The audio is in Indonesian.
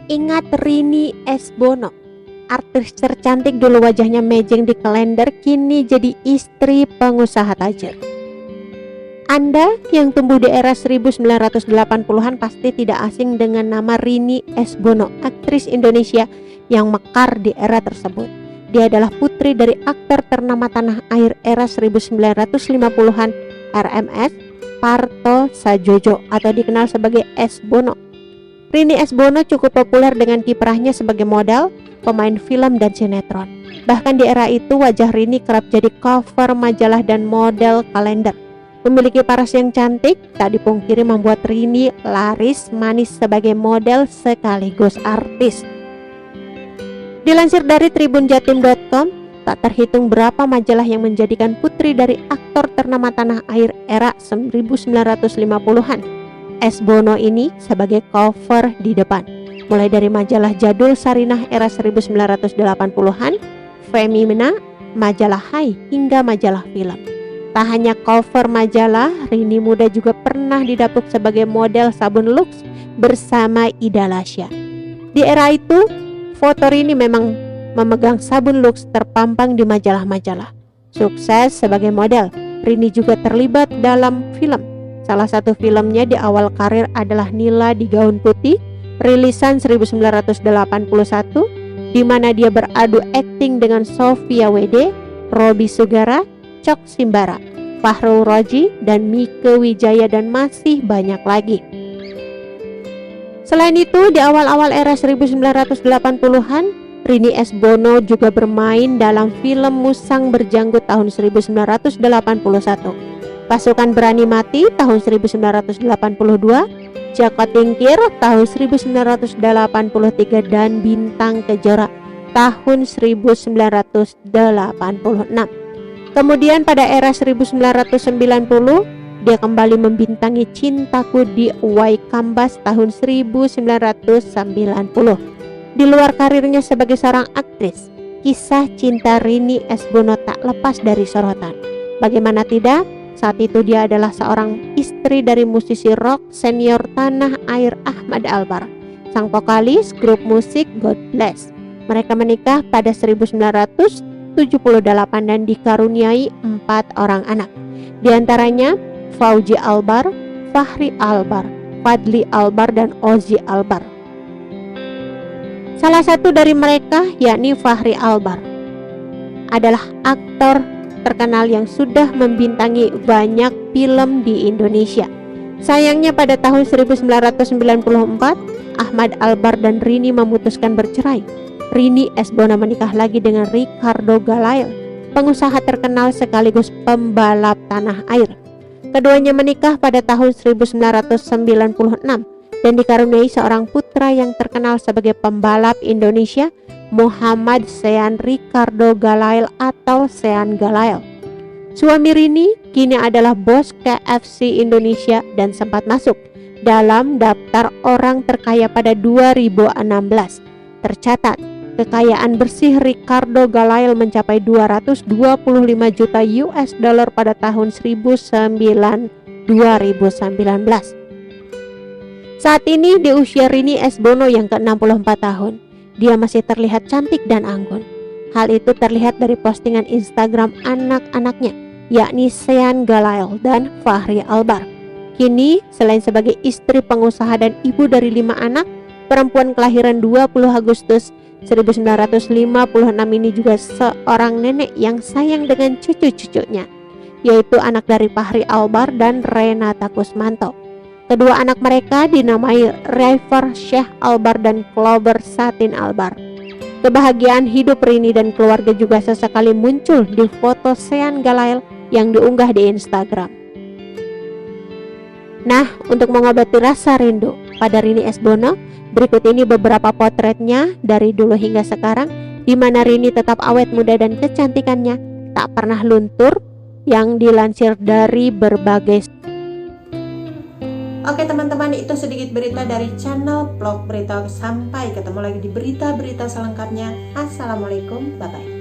Ingat Rini Esbono, artis tercantik dulu wajahnya mejeng di kalender, kini jadi istri pengusaha tajir. Anda yang tumbuh di era 1980-an pasti tidak asing dengan nama Rini Esbono, aktris Indonesia yang mekar di era tersebut. Dia adalah putri dari aktor ternama tanah air era 1950-an, RMS Parto Sadjojo atau dikenal sebagai Esbono. Rini Esbono cukup populer dengan kiprahnya sebagai model, pemain film dan sinetron. Bahkan di era itu wajah Rini kerap jadi cover majalah dan model kalender. Memiliki paras yang cantik, tak dipungkiri membuat Rini laris manis sebagai model sekaligus artis. Dilansir dari tribunjatim.com, tak terhitung berapa majalah yang menjadikan putri dari aktor ternama tanah air era 1950-an, Esbono ini sebagai cover di depan. Mulai dari majalah jadul Sarinah era 1980-an, Femina, majalah Hai, hingga majalah film. Tak hanya cover majalah, Rini muda juga pernah didapuk sebagai model sabun Lux bersama Ida Lasya. Di era itu, foto Rini memang memegang sabun Lux terpampang di majalah-majalah. Sukses sebagai model, Rini juga terlibat dalam film. Salah satu filmnya di awal karir adalah Nila di Gaun Putih, rilisan 1981, di mana dia beradu akting dengan Sofia Wede, Robby Sugara, Cok Simbara, Fahrul Raji, dan Mieke Wijaya, dan masih banyak lagi. Selain itu, di awal-awal era 1980-an, Rini Esbono juga bermain dalam film Musang Berjanggut tahun 1981, Pasukan Berani Mati tahun 1982, Jaka Tingkir tahun 1983, dan Bintang Kejora tahun 1986. Kemudian pada era 1990, dia kembali membintangi Cintaku di Waikambas tahun 1990. Di luar karirnya sebagai seorang aktris, kisah cinta Rini Esbono tak lepas dari sorotan. Bagaimana tidak, saat itu dia adalah seorang istri dari musisi rock senior tanah air Ahmad Albar, sang vokalis grup musik God Bless. Mereka menikah pada 1978 dan dikaruniai 4 orang anak. Di antaranya Fauzi Albar, Fahri Albar, Fadli Albar, dan Ozi Albar. Salah satu dari mereka, yakni Fahri Albar, adalah aktor terkenal yang sudah membintangi banyak film di Indonesia. Sayangnya pada tahun 1994, Ahmad Albar dan Rini memutuskan bercerai. Rini Esbono menikah lagi dengan Ricardo Galail, pengusaha terkenal sekaligus pembalap tanah air. Keduanya menikah pada tahun 1996 dan dikaruniai seorang putra yang terkenal sebagai pembalap Indonesia, Muhammad Sean Ricardo Galail atau Sean Galail. Suami Rini kini adalah bos KFC Indonesia dan sempat masuk dalam daftar orang terkaya pada 2016. Tercatat, kekayaan bersih Ricardo Galail mencapai 225 juta US dollar pada tahun 2019. Saat ini di usia Rini Esbono yang ke-64 tahun, dia masih terlihat cantik dan anggun. Hal itu terlihat dari postingan Instagram anak-anaknya, yakni Sean Galail dan Fahri Albar. Kini, selain sebagai istri pengusaha dan ibu dari 5 anak, perempuan kelahiran 20 Agustus 1956 ini juga seorang nenek yang sayang dengan cucu-cucunya, yaitu anak dari Fahri Albar dan Renata Kusmanto. Kedua anak mereka dinamai River Sheikh Albar dan Clover Satin Albar. Kebahagiaan hidup Rini dan keluarga juga sesekali muncul di foto Sean Galail yang diunggah di Instagram. Nah, untuk mengobati rasa rindu pada Rini Esbono, berikut ini beberapa potretnya dari dulu hingga sekarang, di mana Rini tetap awet muda dan kecantikannya tak pernah luntur, yang dilansir dari berbagai. Oke teman-teman, itu sedikit berita dari channel Vlog Berita. Sampai ketemu lagi di berita-berita selengkapnya. Assalamualaikum, bye-bye.